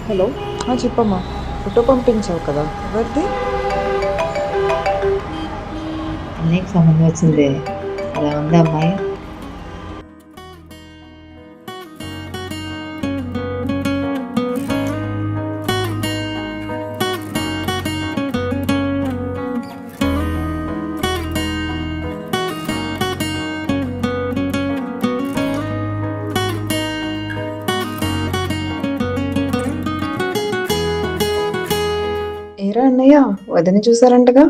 Hello, చెప్పమ్మా. Photo పంపించావు కదా, ఎవరిది? అన్నయ్యకి సంబంధం వచ్చింది. అలా ఉంది అమ్మాయి. ఏరా అన్నయ్య, వదిన చూసారంటగా?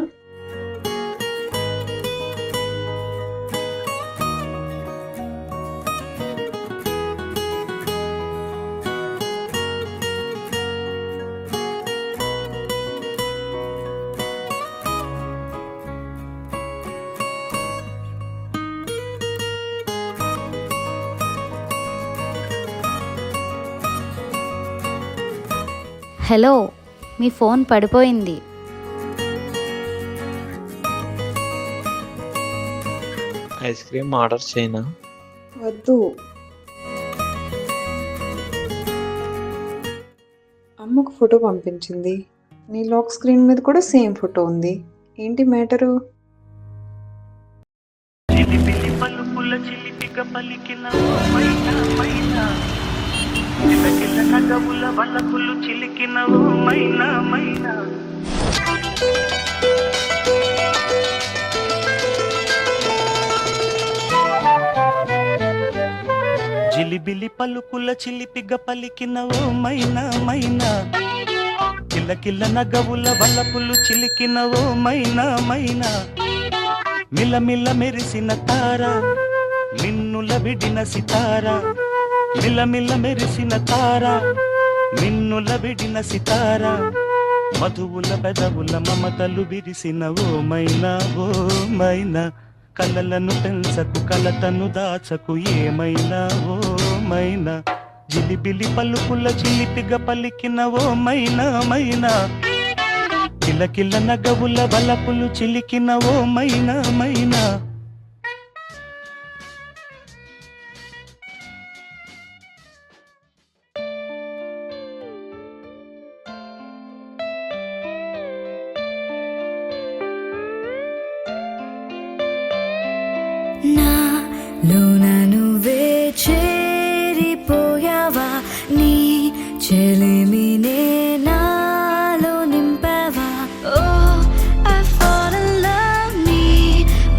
హలో, మీ ఫోన్ పడిపోయింది. ఐస్ క్రీమ్ ఆర్డర్ చేయనా? వద్దు. అమ్మకు ఫోటో పంపించింది. నీ లాక్ స్క్రీన్ మీద కూడా సేమ్ ఫోటో ఉంది. ఏంటి మ్యాటరు? జిలిబిలి పలుకుల చిలిపిగ పలికిన ఓ మైనా మైనా, కిల్ల కిల్ల నగవుల వల్లపులు చిలికిన ఓ మైనా మైనా, మిలమిల మెరిసిన తార, మిన్నుల విడిన సితార, మిలమిల మెరిసిన తార, మిన్నుల విడిన సితార, మధువుల పెదవుల మమతలు విరిసిన ఓ మైనా ఓ మైనా, కలలను పెంచకు కలతను దాచకు ఏమైనా ఓ మైనా, జిలిబిలి పలుకుల చిలిపిగ పలికిన ఓ మైనా మైనా, కిల కిల నగవుల బలపులు చిలికిన ఓ మైనా మైనా. నాలోన నువ్వే చేరిపోయావా, నీ చెలిమినే నాలో నింపావా. ఓ ఐ ఫాల్ ఇన్ లవ్ నీ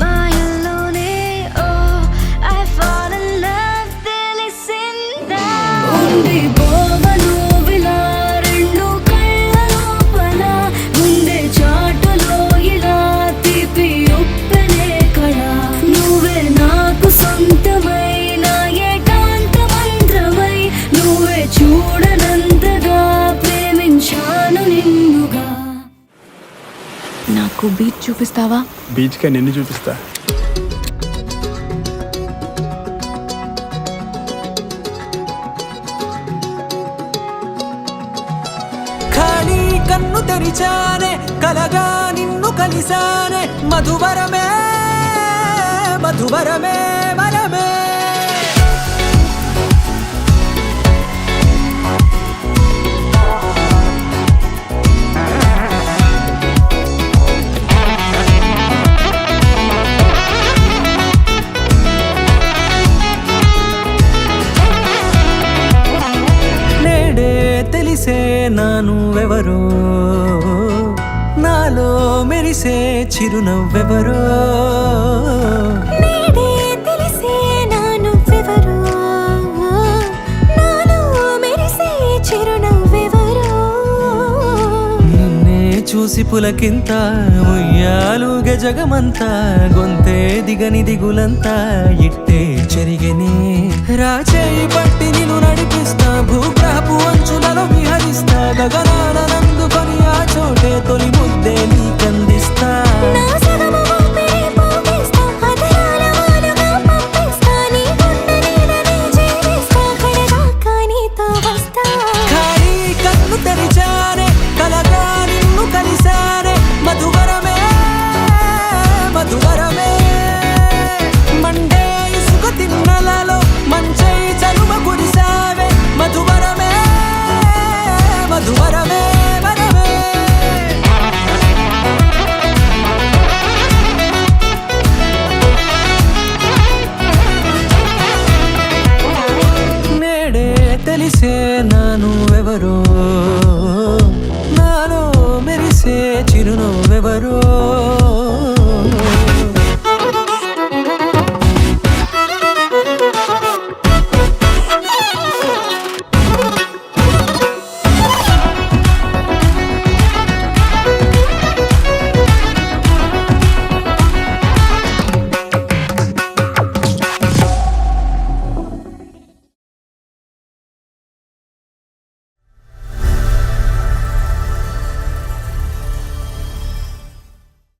మాయల్లోనే, ఓ ఐ ఫాల్ ఇన్ లవ్ తెలిసిందా. ఉండిపోవను విలా రెండు కళ్ళ లోపల, ముందే చాటులో ఇలా తీపి ఉప్పెనే కళ. నువ్వే నాకు సొంతమైన ఏకాంత మంత్రమై, నువ్వే చూడనంతగా ప్రేమించాను నిన్నుగా. నాకు బీచ్ చూపిస్తావా? బీచ్ కే నిన్ను చూపిస్తా. ఖాళీ కన్ను తెరిచానే, కలగా నిన్ను కలిసానే, మధువరమే మధువరమే మనమే. నేడే తెలిసే నానువెవరో, నాలో మెరిసే చిరునవ్వెవరో. నేడే తెలిసే నానువ్వెవరో, నాలో మెరిసే చిరునవ్వెవరో. నిన్నే చూసి పులకింత ఉయ్యాలుగ జగమంతా, గొంతే దిగని దిగులంతా ఇట్టే చెరిగెనే. రాచేయి పట్టి నిన్ను నడిపిస్తా, భూగ్రహపు అంచులలో విహరిస్తా, గగనాల నందుకొని ఆ చోటే తొలి ముద్దే నీకే